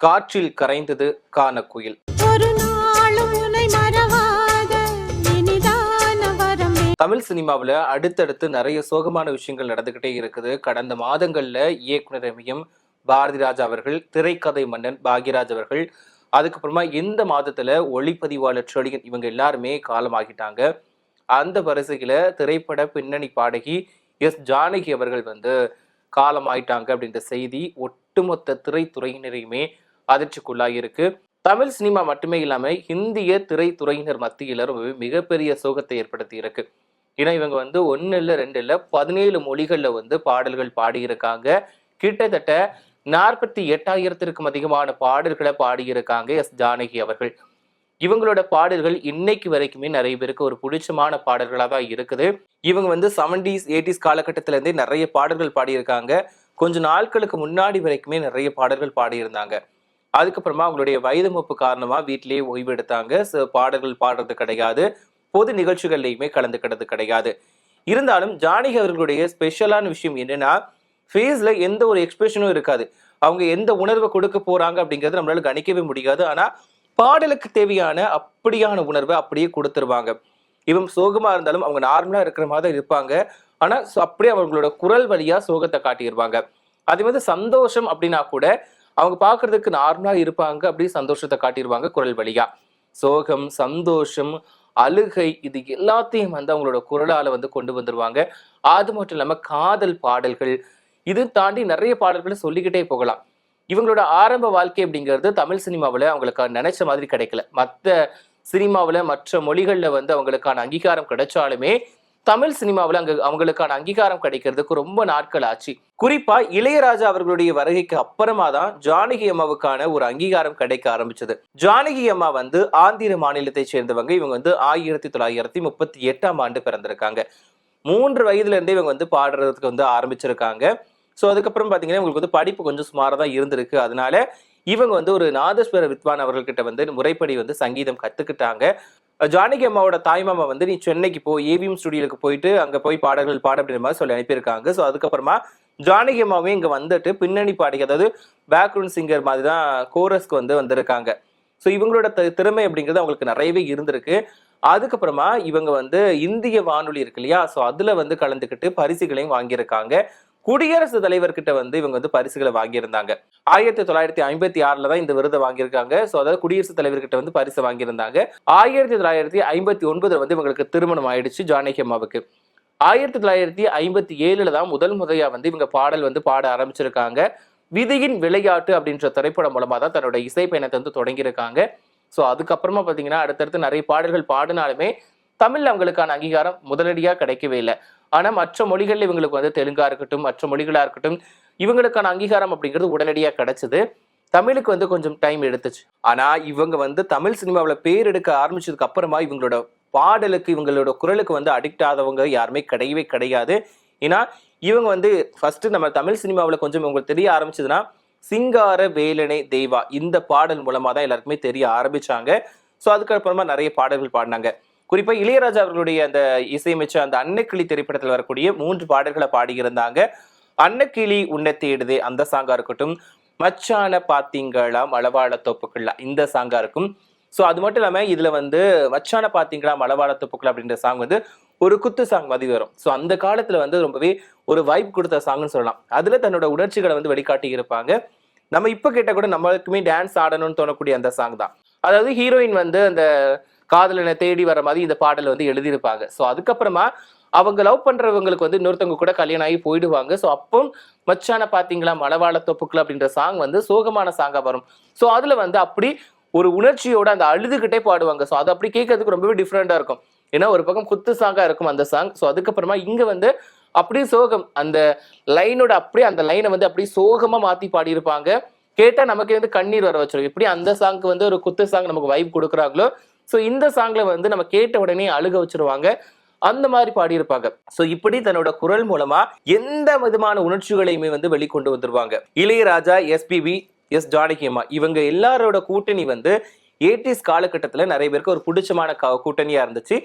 காற்றில் கரைந்தது கானக்குயில். தமிழ் சினிமாவில் அடுத்தடுத்து நிறைய சோகமான விஷயங்கள் நடந்துகிட்டே இருக்குது. கடந்த மாதங்கள்ல இயக்குனர் எம்எம் பாரதி ராஜா அவர்கள், திரைக்கதை மன்னன் பாக்யராஜ் அவர்கள், அதுக்கப்புறமா இந்த மாதத்துல ஒளிப்பதிவாளர் செழியன், இவங்க எல்லாருமே காலமாகிட்டாங்க. அந்த வரிசையில திரைப்பட பின்னணி பாடகி எஸ் ஜானகி அவர்கள் காலமாயிட்டாங்க அப்படின்ற செய்தி ஒட்டுமொத்த திரைத்துறையினரையுமே அதிர்ச்சிக்குள்ளாயிருக்கு. தமிழ் சினிமா மட்டுமே இல்லாம இந்திய திரைத்துறையினர் மத்தியில மிகப்பெரிய சோகத்தை ஏற்படுத்தி இருக்கு. ஏன்னா இவங்க ஒன்னு இல்ல 2 இல்ல 17 மொழிகள்ல பாடல்கள் பாடியிருக்காங்க. கிட்டத்தட்ட 48,000த்திற்கும் அதிகமான பாடல்களை பாடியிருக்காங்க எஸ் ஜானகி அவர்கள். இவங்களோட பாடல்கள் இன்னைக்கு வரைக்குமே நிறைய பேருக்கு ஒரு பிடிச்சமான பாடல்களா தான் இருக்குது. இவங்க 70s 80s காலகட்டத்தில இருந்தே நிறைய பாடல்கள் பாடியிருக்காங்க. கொஞ்ச நாட்களுக்கு முன்னாடி வரைக்குமே நிறைய பாடல்கள் பாடியிருந்தாங்க. அதுக்கப்புறமா அவங்களுடைய வயது மூப்பு காரணமா வீட்டிலேயே ஓய்வு எடுத்தாங்க. பாடல்கள் பாடுறது கிடையாது, பொது நிகழ்ச்சிகள்லையுமே கலந்துக்கிறது கிடையாது. இருந்தாலும் ஜானகி அவர்களுடைய ஸ்பெஷலான விஷயம் என்னன்னா, ஃபேஸ்ல எந்த ஒரு எக்ஸ்பிரஷனும் இருக்காது. அவங்க எந்த உணர்வை கொடுக்க போறாங்க அப்படிங்கறது நம்மளால கணிக்கவே முடியாது. ஆனா பாடலுக்கு தேவையான அப்படியான உணர்வை அப்படியே கொடுத்துருவாங்க. இவன் சோகமா இருந்தாலும் அவங்க நார்மலா இருக்கிற மாதிரி இருப்பாங்க. ஆனா அப்படியே அவங்களோட குரல் வழியா சோகத்தை காட்டிடுவாங்க. அது சந்தோஷம் அப்படின்னா கூட அவங்க பாக்குறதுக்கு நார்மலா இருப்பாங்க, அப்படியே சந்தோஷத்தை காட்டிடுவாங்க குரல் வழியா. சோகம், சந்தோஷம், அழுகை, இது எல்லாத்தையும் அவங்களோட குரலால கொண்டு வந்துருவாங்க. அது மட்டும் இல்லாம காதல் பாடல்கள், இது தாண்டி நிறைய பாடல்களை சொல்லிக்கிட்டே போகலாம். இவங்களோட ஆரம்ப வாழ்க்கை அப்படிங்கிறது தமிழ் சினிமாவில் அவங்களுக்கு நினைச்ச மாதிரி கிடைக்கல. மற்ற சினிமாவில் மற்ற மொழிகள்ல அவங்களுக்கான அங்கீகாரம் கிடைச்சாலுமே தமிழ் சினிமாவில் அவங்களுக்கான அங்கீகாரம் கிடைக்கிறதுக்கு ரொம்ப நாட்கள் ஆச்சு. குறிப்பா இளையராஜா அவர்களுடைய வருகைக்கு அப்புறமா தான் ஜானகி அம்மாவுக்கான ஒரு அங்கீகாரம் கிடைக்க ஆரம்பிச்சது. ஜானகி அம்மா ஆந்திர மாநிலத்தை சேர்ந்தவங்க. இவங்க 1938ஆம் ஆண்டு பிறந்திருக்காங்க. 3 வயதுல இருந்தே இவங்க பாடுறதுக்கு ஆரம்பிச்சிருக்காங்க. ஸோ அதுக்கப்புறம் பார்த்தீங்கன்னா இவங்களுக்கு படிப்பு கொஞ்சம் சுமாராக தான் இருந்திருக்கு. அதனால இவங்க ஒரு நாதஸ்வர வித்வான் அவர்கள்கிட்ட முறைப்படி சங்கீதம் கத்துக்கிட்டாங்க. ஜானகி அம்மாவோட தாய்மாமா நீ சென்னைக்கு போய் ஏவிஎம் ஸ்டுடியோக்கு போயிட்டு அங்க போய் பாடல்கள் பாட அப்படின்ற மாதிரி சொல்லி அனுப்பியிருக்காங்க. ஸோ அதுக்கப்புறமா ஜானகி அம்மாவே இங்க பின்னணி பாடகி, அதாவது பேக்ரவுண்ட் சிங்கர் மாதிரி தான் கோரஸ்க்கு வந்திருக்காங்க. ஸோ இவங்களோட திறமை அப்படிங்கிறது அவங்களுக்கு நிறையவே இருந்திருக்கு. அதுக்கப்புறமா இவங்க இந்திய வானொலி இருக்கு இல்லையா, ஸோ அதுல கலந்துக்கிட்டு பரிசுகளையும் வாங்கியிருக்காங்க. குடியரசுத் தலைவர்கிட்ட இவங்க பரிசுகளை வாங்கியிருந்தாங்க. 1956 தான் இந்த விருதை வாங்கியிருக்காங்க. ஸோ அதாவது குடியரசுத் தலைவர்கிட்ட பரிசு வாங்கியிருந்தாங்க. 1959 இவங்களுக்கு திருமணம் ஆயிடுச்சு ஜானகி அம்மாவுக்கு. 1957 தான் முதல் முறையா இவங்க பாடல் பாட ஆரம்பிச்சிருக்காங்க. விதியின் விளையாட்டு அப்படின்ற திரைப்படம் மூலமா தான் தன்னோட இசை பயணத்தை தொடங்கியிருக்காங்க. ஸோ அதுக்கப்புறமா பார்த்தீங்கன்னா அடுத்தடுத்து நிறைய பாடல்கள் பாடினாலுமே தமிழ்ல அவங்களுக்கான அங்கீகாரம் முதலடியா கிடைக்கவே இல்லை. ஆனா மற்ற மொழிகள்ல இவங்களுக்கு தெலுங்கா இருக்கட்டும், மற்ற மொழிகளா இருக்கட்டும், இவங்களுக்கான அங்கீகாரம் அப்படிங்கிறது உடனடியா கிடைச்சது. தமிழுக்கு கொஞ்சம் டைம் எடுத்துச்சு. ஆனா இவங்க தமிழ் சினிமாவில் பேர் எடுக்க ஆரம்பிச்சதுக்கு அப்புறமா இவங்களோட பாடலுக்கு, இவங்களோட குரலுக்கு அடிக்ட் ஆதவங்க யாருமே கிடையவே கிடையாது. ஏன்னா இவங்க ஃபர்ஸ்ட் நம்ம தமிழ் சினிமாவில் கொஞ்சம் உங்களுக்கு தெரிய ஆரம்பிச்சதுன்னா சிங்கார வேலனை தேவா இந்த பாடல் மூலமா தான் எல்லாருக்குமே தெரிய ஆரம்பிச்சாங்க. ஸோ அதுக்கப்புறமா நிறைய பாடல்கள் பாடினாங்க. குறிப்பா இளையராஜா அவர்களுடைய அந்த இசையமைச்ச அந்த அன்னக்கிளி திரைப்படத்தில் வரக்கூடிய 3 பாடல்களை பாடியிருந்தாங்க. அன்னக்கிளி உன்னை தேடுதே அந்த சாங்கா இருக்கட்டும், மச்சான பாத்தீங்களா மலவாழ தோப்புக்குள்ளா இந்த சாங்கா இருக்கும். ஸோ அது மட்டும் இல்லாம இதுல மச்சான பாத்தீங்களா மலவாழ தோப்புக்குள்ளா அப்படின்ற சாங் ஒரு குத்து சாங் மாதிரி வரும். ஸோ அந்த காலத்துல ரொம்பவே ஒரு வைப் கொடுத்த சாங்னு சொல்லலாம். அதுல தன்னோட உணர்ச்சிகளை வெளிக்காட்டி இருப்பாங்க. நம்ம இப்ப கேட்ட கூட நம்மளுக்குமே டான்ஸ் ஆடணும்னு தோணக்கூடிய அந்த சாங் தான். அதாவது ஹீரோயின் அந்த காதலனை தேடி வர மாதிரி இந்த பாடல் எழுதியிருப்பாங்க. ஸோ அதுக்கப்புறமா அவங்க லவ் பண்றவங்களுக்கு இன்னொருத்தவங்க கூட கல்யாணம் ஆகி போயிடுவாங்க. ஸோ அப்போ மச்சான பாத்தீங்களா மலவாழ தொப்புக்கள் அப்படின்ற சாங் சோகமான சாங்கா வரும். ஸோ அதுல அப்படி ஒரு உணர்ச்சியோட அந்த அழுதுகிட்டே பாடுவாங்க. ஸோ அது அப்படி கேட்கறதுக்கு ரொம்பவே டிஃப்ரெண்டா இருக்கும். ஏன்னா ஒரு பக்கம் குத்து சாங்கா இருக்கும் அந்த சாங். ஸோ அதுக்கப்புறமா இங்க அப்படியே சோகம், அந்த லைனோட அப்படியே அந்த லைனை அப்படியே சோகமா மாத்தி பாடியிருப்பாங்க. கேட்டா நமக்கு கண்ணீர் வர வச்சிடும். எப்படி அந்த சாங்க்கு ஒரு குத்து சாங் நமக்கு வைப் கொடுக்குறாங்களோ, ஸோ இந்த சாங்ல நம்ம கேட்ட உடனே அழுக வச்சிருவாங்க. அந்த மாதிரி பாடியிருப்பாங்க. ஸோ இப்படி தன்னோட குரல் மூலமா எந்த விதமான உணர்ச்சிகளையுமே வெளிக்கொண்டு வந்துருவாங்க. இளையராஜா, எஸ்பிபி, எஸ் ஜானகி அம்மா இவங்க எல்லாரோட கூட்டணி 80s காலகட்டத்துல நிறைய பேருக்கு ஒரு பிடிச்சமான கூட்டணியா இருந்துச்சு.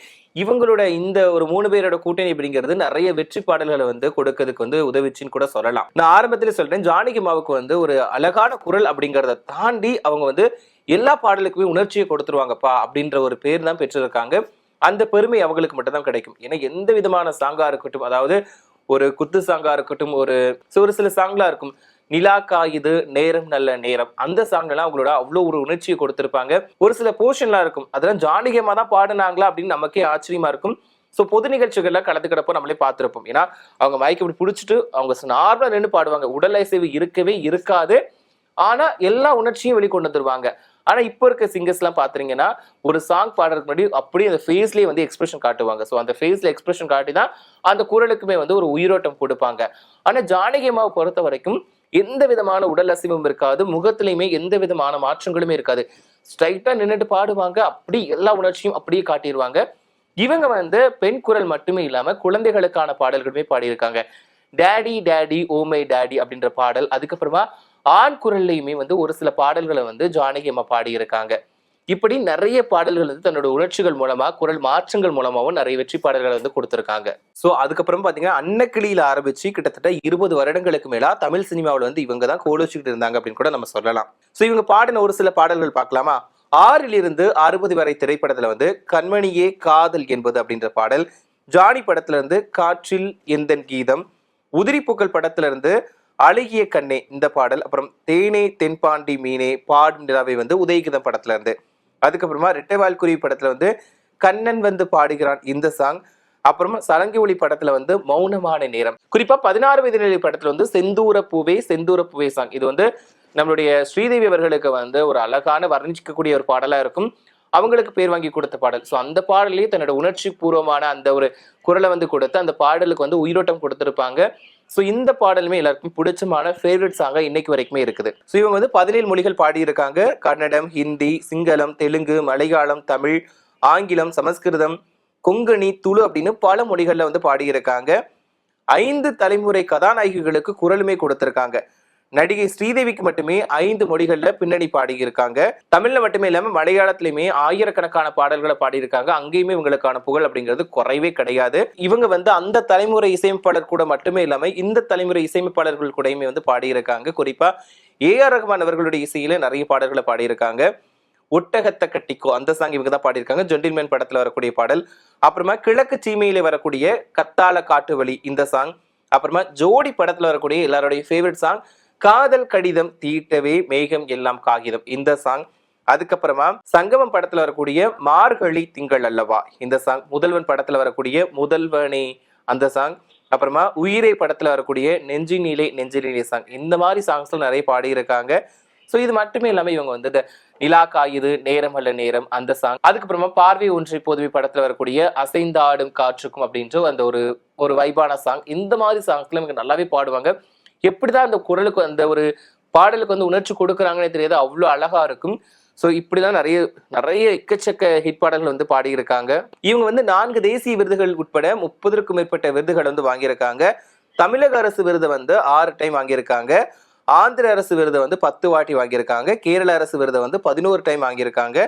இவங்களோட இந்த ஒரு 3 பேரோட கூட்டணி அப்படிங்கிறது நிறைய வெற்றி பாடல்களை வந்து கொடுக்கிறதுக்கு வந்து உதவிச்சுன்னு கூட சொல்லலாம். நான் ஆரம்பத்திலே சொல்றேன், ஜானகி அம்மாவுக்கு வந்து ஒரு அழகான குரல் அப்படிங்கறத தாண்டி அவங்க வந்து எல்லா பாடலுக்குமே உணர்ச்சியை கொடுத்துருவாங்கப்பா அப்படின்ற ஒரு பேர் தான் பெற்றிருக்காங்க. அந்த பெருமை அவங்களுக்கு மட்டும்தான் கிடைக்கும். ஏன்னா எந்த விதமான சாங்கா இருக்கட்டும், அதாவது ஒரு குத்து சாங்கா இருக்கட்டும், ஒரு சில சாங்லாம் இருக்கும், நிலா காயுது நேரம் நல்ல நேரம், அந்த சாங் எல்லாம் அவங்களோட அவ்வளவு ஒரு உணர்ச்சியை கொடுத்திருப்பாங்க. ஒரு சில போர்ஷன்லாம் இருக்கும், அதெல்லாம் ஜானகி அம்மா தான் பாடுனாங்களா அப்படின்னு நமக்கே ஆச்சரியமா இருக்கும். ஸோ பொது நிகழ்ச்சிகள்ல கலந்துக்கிறப்போ நம்மளே பார்த்திருப்போம். ஏன்னா அவங்க மைக் இப்படி பிடிச்சிட்டு அவங்க நார்மலா நின்று பாடுவாங்க, உடல் அசைவு இருக்கவே இருக்காது, ஆனா எல்லா உணர்ச்சியும் வெளிக்கொண்டு வந்துருவாங்க. ஆனா இப்ப இருக்க சிங்கர்ஸ் எல்லாம் பாத்தீங்கன்னா ஒரு சாங் பாடுறதுக்கு முன்னாடி அப்படியே அந்த ஃபேஸ்லயே வந்து எக்ஸ்பிரஷன் காட்டுவாங்க. ஸோ அந்த ஃபேஸ்ல எக்ஸ்பிரஷன் காட்டி தான் அந்த குரலுக்குமே வந்து ஒரு உயிரோட்டம் கொடுப்பாங்க. ஆனா ஜானகி அம்மாவை பொறுத்த வரைக்கும் எந்த விதமான உடல் அசைவும் இருக்காது, முகத்திலையுமே எந்த விதமான மாற்றங்களுமே இருக்காது. ஸ்ட்ரைட்டா நின்றுட்டு பாடுவாங்க, அப்படி எல்லா உணர்ச்சியும் அப்படியே காட்டிடுவாங்க. இவங்க வந்து பெண் குரல் மட்டுமே இல்லாம குழந்தைகளுக்கான பாடல்களுமே பாடியிருக்காங்க. Daddy daddy oh my daddy அப்படின்ற பாடல், அதுக்கப்புறமா ஆண் குரல்லையுமே வந்து ஒரு சில பாடல்களை வந்து ஜானகி அம்மா பாடியிருக்காங்க. இப்படி நிறைய பாடல்கள் வந்து தன்னோட உணர்ச்சிகள் மூலமா, குரல் மாற்றங்கள் மூலமாவும் நிறைய வெற்றி பாடல்களை வந்து கொடுத்திருக்காங்க. சோ அதுக்கப்புறம் பாத்தீங்கன்னா அன்னக்கிளியில ஆரம்பிச்சு கிட்டத்தட்ட 20 வருடங்களுக்கு மேலா தமிழ் சினிமாவில் வந்து இவங்க தான் கோலோச்சிக்கிட்டு இருந்தாங்க அப்படின்னு கூட நம்ம சொல்லலாம். சோ இவங்க பாடின ஒரு சில பாடல்கள் பார்க்கலாமா? 6லிருந்து 60 வரை திரைப்படத்துல வந்து கண்மணியே காதல் என்பது அப்படின்ற பாடல், ஜானி படத்துல இருந்து காற்றில் எந்தன் கீதம், உதிரி பூக்கள் படத்துல இருந்து அழகிய கண்ணே இந்த பாடல், அப்புறம் தேனே தென்பாண்டி மீனே பாடும் நிலாவை வந்து உதயகீதம் படத்துல இருந்து, அதுக்கப்புறமா ரெட்டைவால் குருவி படத்துல வந்து கண்ணன் வந்து பாடுகிறான் இந்த சாங், அப்புறமா சலங்கி ஒளி படத்துல வந்து மௌனமான நேரம், குறிப்பா 16 வயது நிலை படத்துல வந்து செந்தூர பூவே சாங், இது வந்து நம்மளுடைய ஸ்ரீதேவி அவர்களுக்கு வந்து ஒரு அழகான வர்ணிக்கக்கூடிய ஒரு பாடலா இருக்கும். அவங்களுக்கு பேர் வாங்கி கொடுத்த பாடல். ஸோ அந்த பாடலையே தன்னோட உணர்ச்சி பூர்வமான அந்த ஒரு குரலை வந்து கொடுத்து அந்த பாடலுக்கு வந்து உயிரோட்டம் கொடுத்திருப்பாங்க. ஸோ இந்த பாடலுமே எல்லாருக்கும் பிடிச்சமான ஃபேவரட் சாங்கா இன்னைக்கு வரைக்குமே இருக்குது. ஸோ இவங்க வந்து 17 மொழிகள் பாடியிருக்காங்க. கன்னடம், ஹிந்தி, சிங்களம், தெலுங்கு, மலையாளம், தமிழ், ஆங்கிலம், சமஸ்கிருதம், கொங்கணி, துளு அப்படின்னு பல மொழிகள்ல வந்து பாடியிருக்காங்க. 5 தலைமுறை கதாநாயகிகளுக்கு குரலுமே கொடுத்திருக்காங்க. நடிகை ஸ்ரீதேவிக்கு மட்டுமே 5 மொழிகள்ல பின்னணி பாடியிருக்காங்க. தமிழ்ல மட்டுமே இல்லாம மலையாளத்திலுமே ஆயிரக்கணக்கான பாடல்களை பாடியிருக்காங்க. அங்கேயுமே இவங்களுக்கான புகழ் அப்படிங்கிறது குறைவே கிடையாது. இவங்க வந்து அந்த தலைமுறை இசையமைப்பாளர் கூட மட்டுமே இல்லாம இந்த தலைமுறை இசையமைப்பாளர்கள் கூடயுமே வந்து பாடியிருக்காங்க. குறிப்பா AR ரஹ்மான் அவர்களுடைய இசையில நிறைய பாடல்களை பாடியிருக்காங்க. ஒட்டகத்த கட்டிக்கோ அந்த சாங் இவங்க தான் பாடியிருக்காங்க. ஜென்டில்மேன் படத்துல வரக்கூடிய பாடல், அப்புறமா கிழக்கு சீமையில வரக்கூடிய கத்தால காட்டு வழி இந்த சாங், அப்புறமா ஜோடி படத்துல வரக்கூடிய எல்லாருடைய ஃபேவரட் சாங் காதல் கடிதம் தீட்டவே மேகம் எல்லாம் காகிதம் இந்த சாங், அதுக்கப்புறமா சங்கமம் படத்துல வரக்கூடிய மார்கழி திங்கள் அல்லவா இந்த சாங், முதல்வன் படத்துல வரக்கூடிய முதல்வனே அந்த சாங், அப்புறமா உயிரை படத்துல வரக்கூடிய நெஞ்சினிலே சாங், இந்த மாதிரி சாங்ஸ் நிறைய பாடியிருக்காங்க. ஸோ இது மட்டுமே இல்லாம இவங்க வந்து இந்த நிலா காயுது நேரம் அல்ல நேரம் அந்த சாங், அதுக்கப்புறமா பார்வை ஒன்றை போதுமை படத்துல வரக்கூடிய அசைந்தாடும் காற்றுக்கும் அப்படின்ற அந்த ஒரு வைபான சாங், இந்த மாதிரி சாங்ஸ்ல இவங்க நல்லாவே பாடுவாங்க. எப்படிதான் அந்த குரலுக்கு அந்த ஒரு பாடலுக்கு வந்து உணர்ச்சி கொடுக்குறாங்கன்னே தெரியாது, அவ்வளவு அழகா இருக்கும். ஸோ இப்படிதான் நிறைய எக்கச்சக்க ஹிட் பாடல்கள் வந்து பாடியிருக்காங்க. இவங்க வந்து 4 தேசிய விருதுகள் உட்பட 30க்கும் மேற்பட்ட விருதுகள் வந்து வாங்கியிருக்காங்க. தமிழக அரசு விருது வந்து 6 டைம் வாங்கியிருக்காங்க. ஆந்திர அரசு விருதை வந்து 10 வாட்டி வாங்கியிருக்காங்க. கேரள அரசு விருதை வந்து 11 டைம் வாங்கியிருக்காங்க.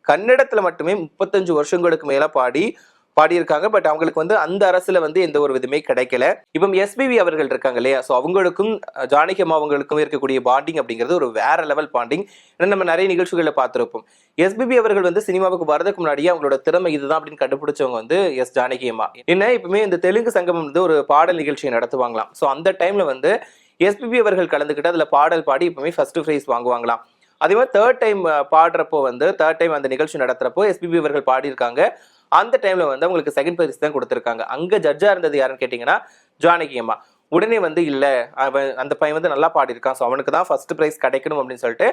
கன்னடத்துல மட்டுமே 35 வருஷங்களுக்கு மேல பாடியிருக்காங்க. பட் அவங்களுக்கு வந்து அந்த அரசுல வந்து எந்த ஒரு விதமே கிடைக்கல. இப்போ SPB அவர்கள் இருக்காங்க இல்லையா, ஸோ அவங்களுக்கும் ஜானகி அம்மா அவங்களுக்கும் இருக்கக்கூடிய பாண்டிங் அப்படிங்கிறது ஒரு வேற லெவல் பாண்டிங். நம்ம நிறைய நிகழ்ச்சிகளில் பார்த்திருப்போம். SPB அவர்கள் வந்து சினிமாவுக்கு வரதுக்கு முன்னாடியே அவங்களோட திறமை இதுதான் அப்படின்னு கண்டுபிடிச்சவங்க வந்து ஜானகி அம்மா. என்ன இப்பவுமே இந்த தெலுங்கு சங்கமம் வந்து ஒரு பாடல் நிகழ்ச்சியை நடத்துவாங்களாம். ஸோ அந்த டைம்ல வந்து SPB அவர்கள் கலந்துக்கிட்டு அதுல பாடல் பாடி இப்பவுமே ஃபர்ஸ்ட் பிரைஸ் வாங்குவாங்களாம். அதே மாதிரி தேர்ட் டைம் பாடுறப்போ வந்து தேர்ட் டைம் அந்த நிகழ்ச்சி நடத்துறப்போ SPB அவர்கள் பாடியிருக்காங்க. அந்த டைம்ல வந்து அவங்களுக்கு செகண்ட் பிரைஸ் தான் கொடுத்திருக்காங்க. அங்க ஜட்ஜா இருந்தது யாருன்னு கேட்டீங்கன்னா ஜானகி அம்மா. உடனே வந்து இல்ல அவன் அந்த பையன் வந்து நல்லா பாடியிருக்கான், ஸோ அவனுக்கு தான் ஃபர்ஸ்ட் பிரைஸ் கிடைக்கணும் அப்படின்னு சொல்லிட்டு,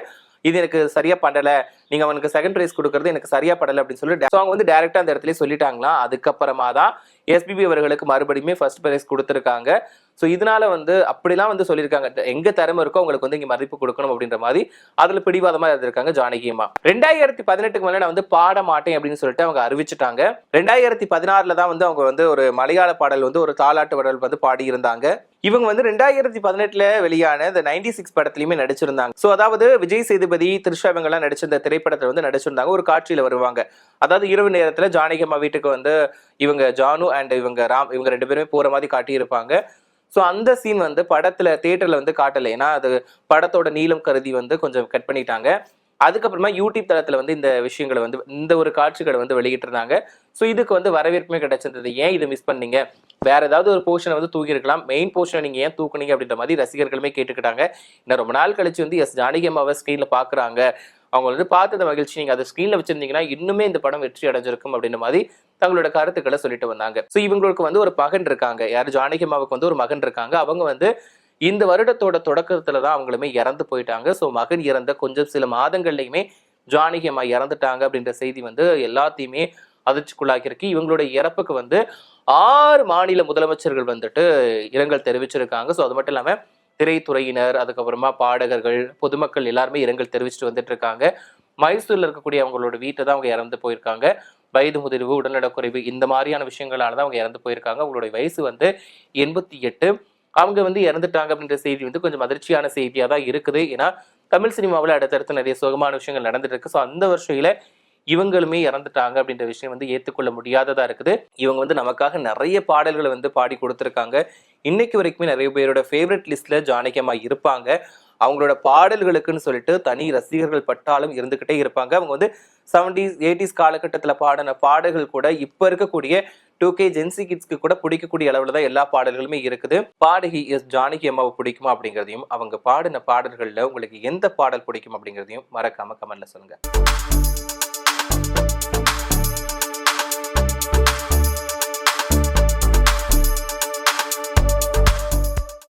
இது எனக்கு சரியா பண்ணல, நீங்க அவனுக்கு செகண்ட் பிரைஸ் கொடுக்கறது எனக்கு சரியா படல அப்படின்னு சொல்லிட்டு அவங்க வந்து டைரக்டா அந்த இடத்துல சொல்லிட்டாங்களா. அதுக்கப்புறமா தான் SPB அவர்களுக்கு மறுபடியுமே ஃபர்ஸ்ட் பிரைஸ் கொடுத்திருக்காங்க. ஸோ இதனால வந்து அப்படிலாம் வந்து சொல்லியிருக்காங்க, எங்க திறமை இருக்கோ உங்களுக்கு வந்து இங்க மதிப்பு கொடுக்கணும் அப்படின்ற மாதிரி அதுல பிடிவாதமா இருந்திருக்காங்க ஜானகி அம்மா. 2018க்கு மேல நான் வந்து பாட மாட்டேன் அப்படின்னு சொல்லிட்டு அவங்க அறிவிச்சுட்டாங்க. 2016ல தான் வந்து அவங்க வந்து ஒரு மலையாள பாடல் வந்து ஒரு தாலாட்டு பாடல் வந்து பாடி இருந்தாங்க. இவங்க வந்து 2018ல வெளியான இந்த 96 படத்துலயுமே நடிச்சிருந்தாங்க. சோ அதாவது விஜய் சேதுபதி, த்ரிஷா இவங்க எல்லாம் நடிச்சிருந்த திரைப்படத்துல வந்து நடிச்சிருந்தாங்க. ஒரு காட்சியில வருவாங்க. அதாவது இரவு நேரத்துல ஜானகி அம்மா வீட்டுக்கு வந்து இவங்க ஜானு அண்ட் இவங்க ராம் இவங்க 2 பேருமே போற மாதிரி காட்டியிருப்பாங்க. ஸோ அந்த சீன் வந்து படத்துல தியேட்டர்ல வந்து காட்டலை. ஏன்னா அது படத்தோட நீளம் கருதி வந்து கொஞ்சம் கட் பண்ணிட்டாங்க. அதுக்கப்புறமா யூடியூப் தளத்துல வந்து இந்த விஷயங்களை வந்து இந்த ஒரு காட்சிகளை வந்து வெளியிட்டிருந்தாங்க. ஸோ இதுக்கு வந்து வரவேற்புமே கிடைச்சிருந்தது. ஏன் இதை மிஸ் பண்ணீங்க, வேற ஏதாவது ஒரு போர்ஷனை வந்து தூக்கி இருக்கலாம், மெயின் போர்ஷனை நீங்க ஏன் தூக்குனீங்க அப்படின்ற மாதிரி ரசிகர்களுமே கேட்டுக்கிட்டாங்க. இன்னும் ரொம்ப நாள் கழிச்சு வந்து ஜானகி அம்மாவை ஸ்கிரீன்ல பாக்குறாங்க, அவங்க வந்து பார்த்தத மகிழ்ச்சி, நீங்க அதை ஸ்கிரீன்ல வச்சிருந்தீங்கன்னா இன்னுமே இந்த படம் வெற்றி அடைஞ்சிருக்கும் அப்படின்ற மாதிரி தங்களோட கருத்துக்களை சொல்லிட்டு வந்தாங்க. ஸோ இவங்களுக்கு வந்து ஒரு மகன் இருக்காங்க, யாரு ஜானகி அம்மாவுக்கு வந்து ஒரு மகன் இருக்காங்க. அவங்க வந்து இந்த வருடத்தோட தொடக்கத்துலதான் அவங்களுமே இறந்து போயிட்டாங்க. ஸோ மகன் இறந்த கொஞ்சம் சில மாதங்கள்லயுமே ஜானகி அம்மா இறந்துட்டாங்க அப்படின்ற செய்தி வந்து எல்லாத்தையுமே அதிர்ச்சிக்குள்ளாக்கியிருக்கு. இவங்களுடைய இறப்புக்கு வந்து 6 மாநில முதலமைச்சர்கள் வந்துட்டு இரங்கல் தெரிவிச்சிருக்காங்க. ஸோ அது மட்டும் இல்லாம திரைத்துறையினர், அதுக்கப்புறமா பாடகர்கள், பொதுமக்கள் எல்லாருமே இரங்கல் தெரிவிச்சுட்டு வந்துட்டு இருக்காங்க. மைசூர்ல இருக்கக்கூடிய அவங்களோட வீட்டை தான் அவங்க இறந்து போயிருக்காங்க. வயது முதிர்வு, உடல்நலக்குறைவு இந்த மாதிரியான விஷயங்களாலதான் அவங்க இறந்து போயிருக்காங்க. அவங்களுடைய வயசு வந்து 88. அவங்க வந்து இறந்துட்டாங்க அப்படின்ற செய்தி வந்து கொஞ்சம் அதிர்ச்சியான செய்தியா தான் இருக்குது. ஏன்னா தமிழ் சினிமாவில் அடுத்தடுத்து நிறைய சுகமான விஷயங்கள் நடந்துட்டு இருக்கு. ஸோ அந்த வருஷையில இவங்களுமே இறந்துட்டாங்க அப்படின்ற விஷயம் வந்து ஏற்றுக்கொள்ள முடியாததா இருக்குது. இவங்க வந்து நமக்காக நிறைய பாடல்களை வந்து பாடி கொடுத்துருக்காங்க. இன்னைக்கு வரைக்குமே நிறைய பேரோட ஃபேவரட் லிஸ்ட்ல ஜானகி அம்மா இருப்பாங்க. அவங்களோட பாடல்களுக்குன்னு சொல்லிட்டு தனி ரசிகர்கள் பட்டாலும் இருந்துகிட்டே இருப்பாங்க. அவங்க வந்து 70s 80s காலகட்டத்தில் பாடின பாடல்கள் கூட இப்ப இருக்கக்கூடிய 2K ஜென்சி கிட்ஸ்க்கு கூட பிடிக்கக்கூடிய அளவுல தான் எல்லா பாடல்களுமே இருக்குது. பாடகி ஜானகி அம்மாவை பிடிக்குமா அப்படிங்கிறதையும், அவங்க பாடின பாடல்கள்ல உங்களுக்கு எந்த பாடல் பிடிக்கும் அப்படிங்கிறதையும் மறக்காம கமெண்ட்ல சொல்லுங்க.